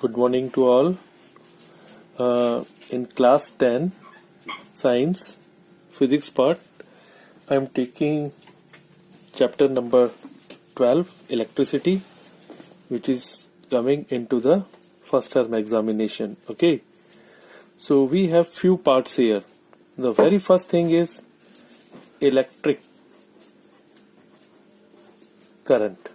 Good morning to all. In class 10 science physics part, I am taking chapter number 12 electricity, which is coming into the first term examination. Okay, so we have few parts here. The very first thing is electric current.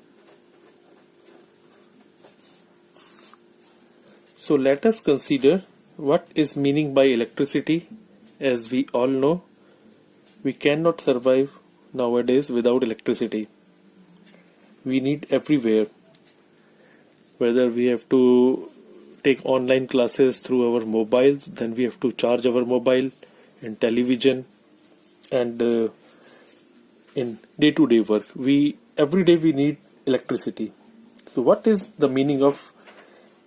So let us consider what is meaning by electricity. As we all know, we cannot survive nowadays without electricity. We need everywhere. Whether we have to take online classes through our mobiles, then we have to charge our mobile and television, and in day-to-day work, every day we need electricity. So what is the meaning of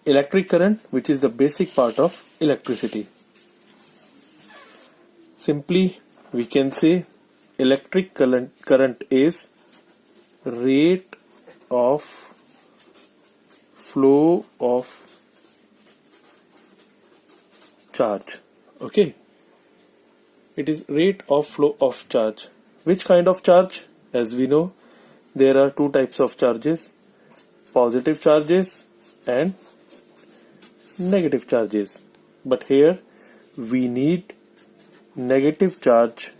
electric current, which is the basic part of electricity? Simply we can say electric current is rate of flow of charge. Okay, it is rate of flow of charge. Which kind of charge? As we know, there are two types of charges: positive charges and negative charges. But here we need negative charge,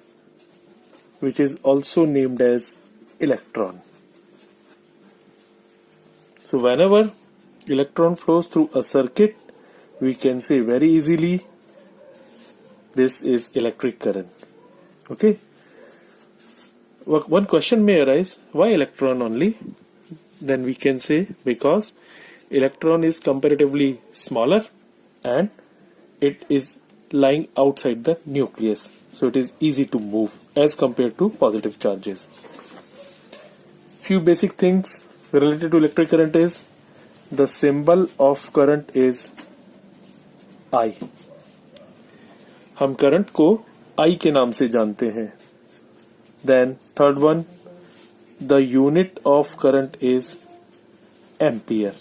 which is also named as electron. So whenever electron flows through a circuit, we can say very easily this is electric current. Okay, one question may arise, why electron only? Then we can say because electron is comparatively smaller and it is lying outside the nucleus, so it is easy to move as compared to positive charges. Few basic things related to electric current is the symbol of current is I. हम current को I के नाम से जानते हैं. Then third one, the unit of current is ampere.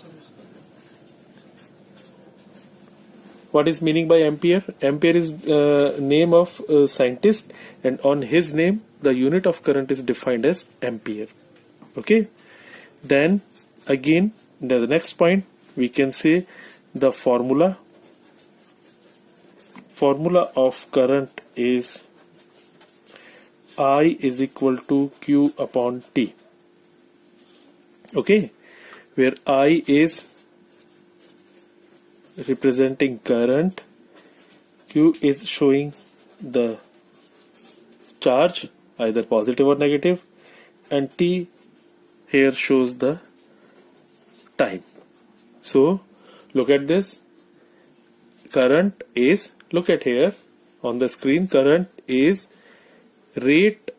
What is meaning by ampere? Ampere is name of a scientist, and on his name the unit of current is defined as ampere. Okay, then again the next point we can say the formula of current is I is equal to Q upon T. Okay, where I is representing current, Q is showing the charge, either positive or negative, and T here shows the time. So look at this. Current is, look at here on the screen, current is rate,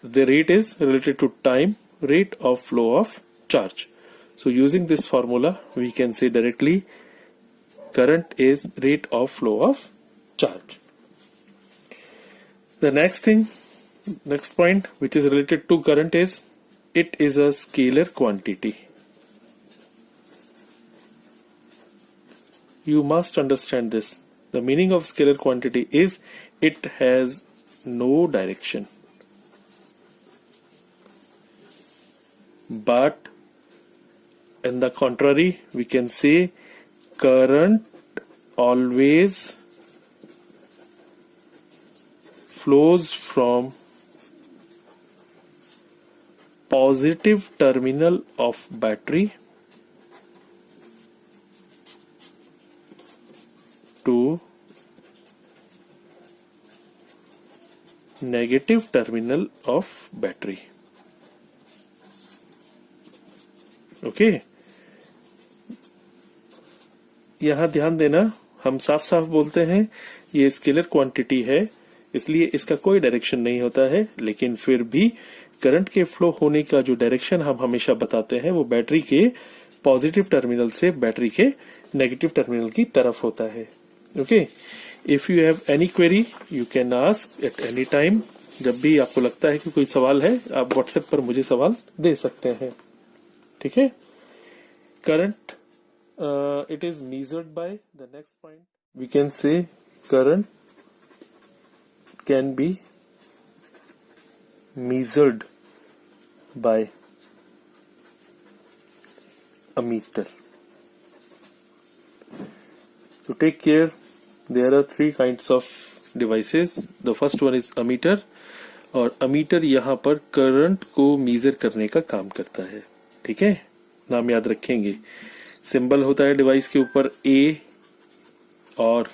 the rate is related to time, rate of flow of charge. So using this formula we can say directly current is rate of flow of charge. The next point which is related to current is it is a scalar quantity. You must understand this. The meaning of scalar quantity is it has no direction. But in the contrary, we can say current always flows from positive terminal of battery to negative terminal of battery. Okay, यहाँ ध्यान देना, हम साफ साफ बोलते हैं ये scalar quantity है, इसलिए इसका कोई डायरेक्शन नहीं होता है, लेकिन फिर भी करंट के फ्लो होने का जो डायरेक्शन हम हमेशा बताते हैं वो बैटरी के पॉजिटिव टर्मिनल से बैटरी के नेगेटिव टर्मिनल की तरफ होता है. Okay, if you have any query you can ask at any time. जब भी आपको लगता है कि कोई सवाल है आप व्हाट्सएप पर मुझे सवाल दे सकते हैं. ठीक है, current it is measured by the next point. We can say current can be measured by a meter. So take care, there are three kinds of devices. The first one is ammeter, और ammeter यहाँ पर current को major करने का काम करता है. ठीक है, नाम याद रखेंगे. सिंबल होता है डिवाइस के ऊपर ए और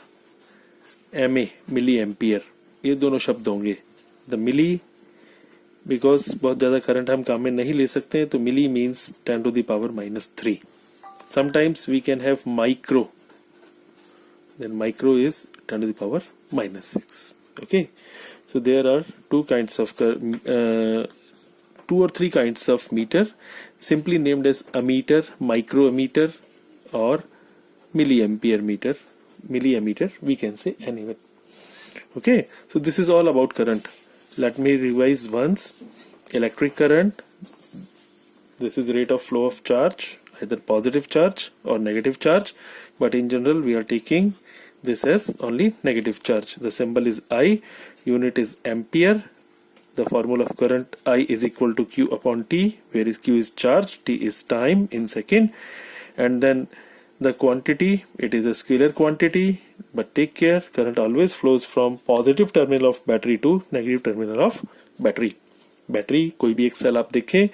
MA, मिली एम्पियर, ये दोनों शब्द होंगे. द मिली, बिकॉज बहुत ज्यादा करंट हम काम में नहीं ले सकते हैं, तो milli means 10 to the power -3. Sometimes we can have micro, then micro is 10 to the power -6. Okay, so there are two or three kinds of meter, simply named as ammeter, microammeter, or milliampere meter, milliammeter we can say anyway. Okay, so this is all about current. Let me revise once. Electric current, this is rate of flow of charge, either positive charge or negative charge, but in general we are taking this as only negative charge. The symbol is I, unit is ampere. The formula of current I is equal to Q upon T, where is Q is charge, T is time in second, and then the quantity, it is a scalar quantity, but take care, current always flows from positive terminal of battery to negative terminal of battery. Battery, कोई भी एक cell आप देखें,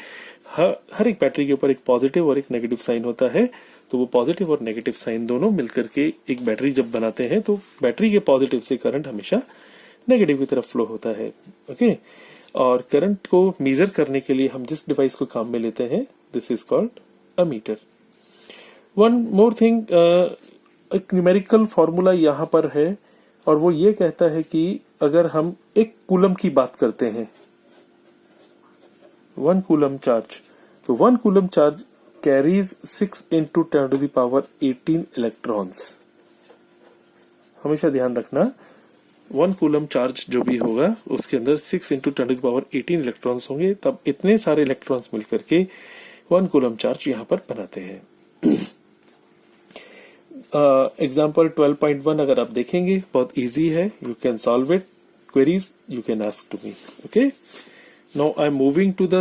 हर एक battery के ऊपर एक positive और एक नेगेटिव साइन होता है. तो वो पॉजिटिव और नेगेटिव साइन दोनों मिलकर के एक बैटरी जब बनाते हैं, तो बैटरी के पॉजिटिव से करंट हमेशा नेगेटिव की तरफ फ्लो होता है. ओके, और करंट को मेजर करने के लिए हम जिस डिवाइस को काम में लेते हैं, this is called ammeter. One more thing, एक न्यूमेरिकल फॉर्मूला यहाँ पर है, और वो ये कहता है कि अगर हम एक कूलम की बात करते हैं, 1 coulomb charge, तो 1 coulomb charge carries 6 into 10 to the power 18 electrons. हमेशा ध्यान रखना, 1 coulomb charge जो भी होगा उसके अंदर 6 into 10 to the power 18 electrons होंगे. तब इतने सारे electrons मिलकर के 1 coulomb charge यहाँ पर बनाते हैं. एग्जाम्पल 12.1 अगर आप देखेंगे, बहुत इजी है, you can solve it. Queries you can ask to me. Okay, now I am moving to the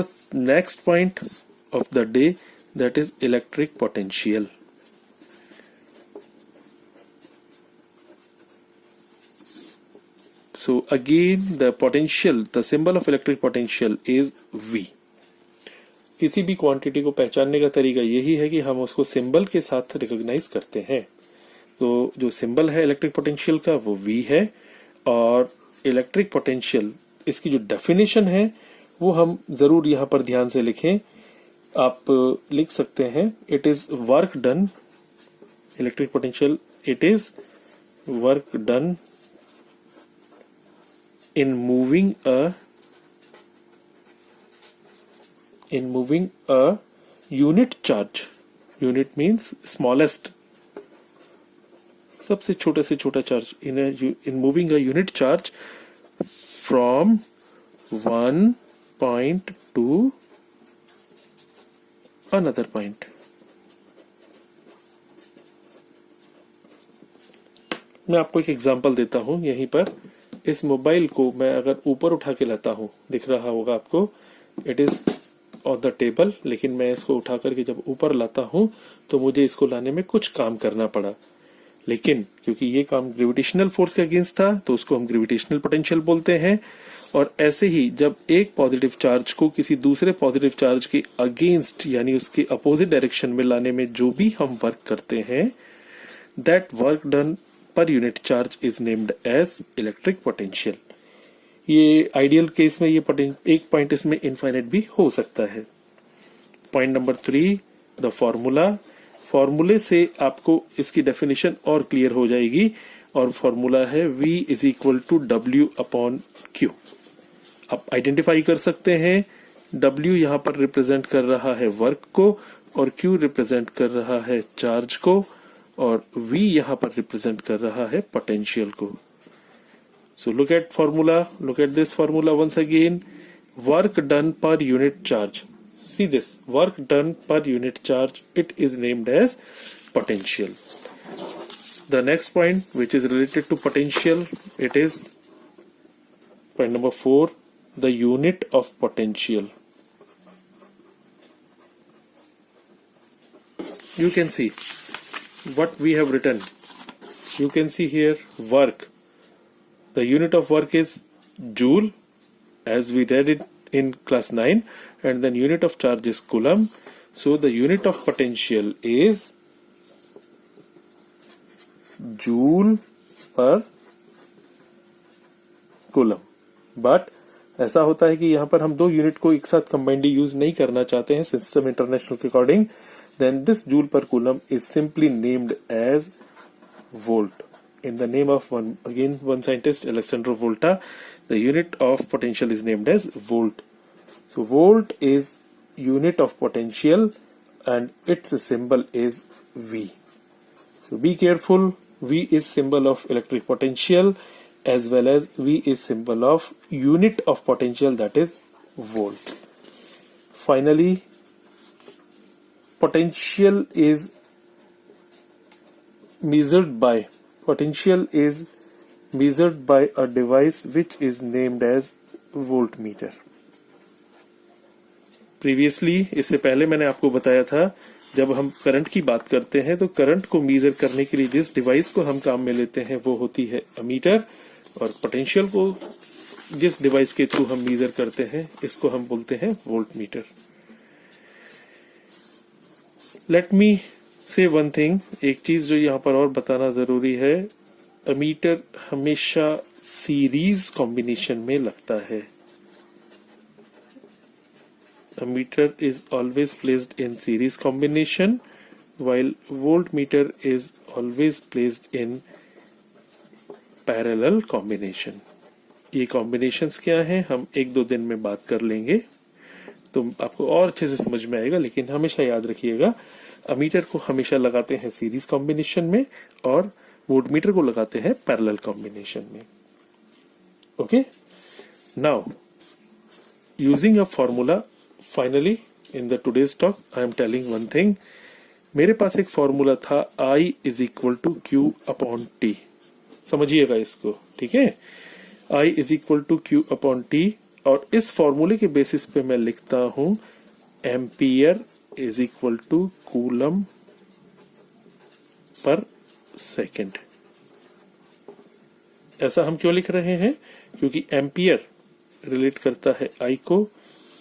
next point of the day, that is electric potential. So again the potential, the symbol of electric potential is V. किसी भी quantity को पहचानने का तरीका यही है कि हम उसको सिंबल के साथ रिकॉग्नाइज करते हैं. तो जो सिंबल है इलेक्ट्रिक पोटेंशियल का वो V है, और इलेक्ट्रिक पोटेंशियल, इसकी जो डेफिनेशन है वो हम जरूर यहां पर ध्यान से लिखें. आप लिख सकते हैं, it is work done, electric potential, it is work done in moving a unit charge. Unit means smallest, सबसे छोटे से छोटा charge, in moving a unit charge from 1 point to another point. मैं आपको एक एग्जांपल देता हूं. यहीं पर इस मोबाइल को मैं अगर ऊपर उठा के लाता हूं, दिख रहा होगा आपको, it is on the table, लेकिन मैं इसको उठा करके जब ऊपर लाता हूं तो मुझे इसको लाने में कुछ काम करना पड़ा. लेकिन क्योंकि ये काम ग्रेविटेशनल फोर्स के अगेंस्ट था, तो उसको हम ग्रेविटेशनल पोटेंशियल बोलते हैं. और ऐसे ही जब एक पॉजिटिव चार्ज को किसी दूसरे पॉजिटिव चार्ज के अगेंस्ट, यानी उसके अपोजिट डायरेक्शन में लाने में जो भी हम वर्क करते हैं, that work done per unit charge is named as electric potential. ये आइडियल केस में ये एक पॉइंट इसमें इनफाइनाइट भी हो सकता है. Point number 3, the formula. फॉर्मूले से आपको इसकी डेफिनेशन और क्लियर हो जाएगी, और फॉर्मूला है V is equal to W upon Q. आप आइडेंटिफाई कर सकते हैं, W यहां पर रिप्रेजेंट कर रहा है वर्क को, और Q रिप्रेजेंट कर रहा है चार्ज को, और V यहां पर रिप्रेजेंट कर रहा है पोटेंशियल को. So look at formula, look at this formula once again. Work done per unit charge, see this, work done per unit charge, it is named as potential. The next point which is related to potential, it is point number 4, the unit of potential. You can see what we have written. You can see here work. The unit of work is joule, as we read it in class 9, and then unit of charge is coulomb. So the unit of potential is joule per coulomb. But ऐसा होता है कि यहाँ पर हम दो unit को एक साथ कंबाइंडली यूज नहीं करना चाहते हैं सिस्टम इंटरनेशनल के according. Then this joule per coulomb is simply named as volt. In the name of one scientist, Alexander Volta, the unit of potential is named as volt. So volt is unit of potential and its symbol is V. So be careful, V is symbol of electric potential as well as V is symbol of unit of potential, that is volt. Finally, potential is measured by a device which is named as voltmeter. Previously, इससे पहले मैंने आपको बताया था, जब हम current की बात करते हैं तो करंट को मेजर करने के लिए जिस डिवाइस को हम काम में लेते हैं वो होती है अमीटर, और पोटेंशियल को जिस डिवाइस के थ्रू हम मेजर करते हैं इसको हम बोलते हैं वोल्टमीटर. लेट मी से वन थिंग, एक चीज जो यहाँ पर और बताना जरूरी है, अमीटर हमेशा सीरीज कॉम्बिनेशन में लगता है. Ammeter is always placed in series combination while voltmeter is always placed in parallel combination. ये कॉम्बिनेशंस क्या हैं हम एक दो दिन में बात कर लेंगे तो आपको और अच्छे से समझ में आएगा, लेकिन हमेशा याद रखिएगा अमीटर को हमेशा लगाते हैं सीरीज कॉम्बिनेशन में और वोल्टमीटर को लगाते हैं पैरेलल कॉम्बिनेशन में. Okay, now using a formula, finally in the today's talk I am telling one thing. मेरे पास एक फॉर्मूला था I is equal to Q upon T. समझिएगा इसको, ठीक है. I is equal to Q upon T, और इस फॉर्मूले के बेसिस पे मैं लिखता हूं ampere is equal to coulomb per second. ऐसा हम क्यों लिख रहे हैं? क्योंकि एम्पियर रिलेट करता है I को,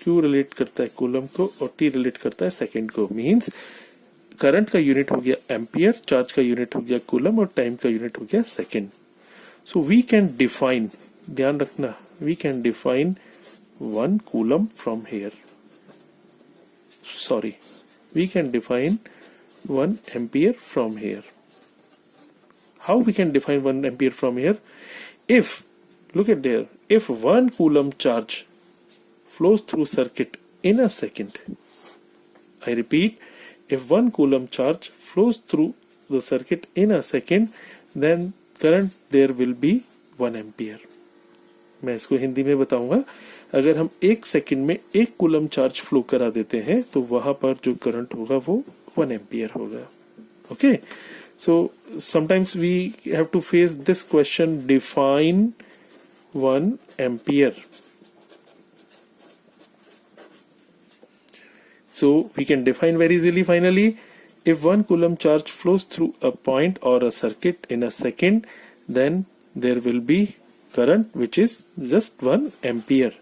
Q रिलेट करता है कूलम को, और T रिलेट करता है सेकेंड को. मींस करंट का यूनिट हो गया एम्पियर, चार्ज का यूनिट हो गया कूलम, और टाइम का यूनिट हो गया second. So we can define, ध्यान रखना, we can define 1 coulomb from here. Sorry, we can define 1 ampere from here. How we can define 1 ampere from here? If, look at there, if 1 coulomb charge flows through circuit in a second, I repeat, if 1 coulomb charge flows through the circuit in a second, then current there will be 1 ampere. मैं इसको हिंदी में बताऊंगा. अगर हम 1 second में 1 coulomb charge flow करा देते हैं तो वहां पर जो करंट होगा वो 1 एम्पियर होगा. Okay, so sometimes we have to face this question, define 1 ampere. So we can define very easily. Finally, if 1 coulomb charge flows through a point or a circuit in a second, then there will be current which is just 1 ampere.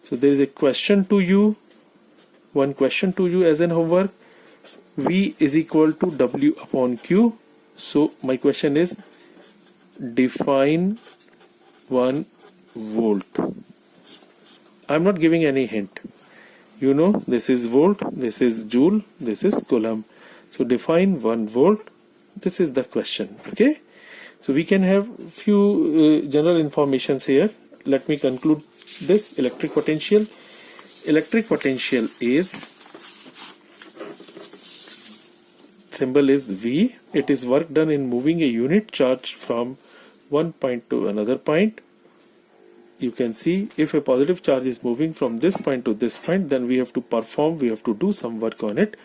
So there is a question to you, one question to you as an homework. V is equal to W upon Q. So my question is, define 1 volt. I'm not giving any hint. You know, this is volt, this is joule, this is coulomb. So define 1 volt. This is the question. Okay. So we can have few general informations here. Let me conclude this. Electric potential. Electric potential is, symbol is V. It is work done in moving a unit charge from one point to another point. You can see if a positive charge is moving from this point to this point, then we have to do some work on it.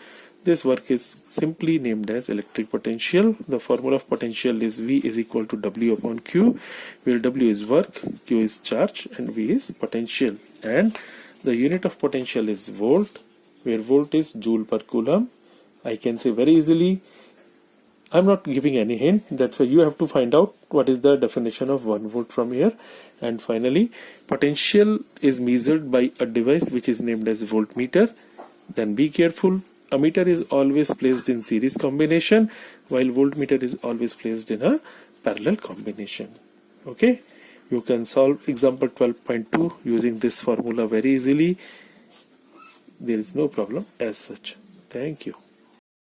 This work is simply named as electric potential. The formula of potential is V is equal to W upon Q, where W is work, Q is charge, and V is potential. And the unit of potential is volt, where volt is joule per coulomb. I can say very easily, I'm not giving any hint, that's why you have to find out what is the definition of 1 volt from here. And finally, potential is measured by a device which is named as voltmeter. Then be careful, ammeter is always placed in series combination, while voltmeter is always placed in a parallel combination. Okay, you can solve example 12.2 using this formula very easily. There is no problem as such. Thank you.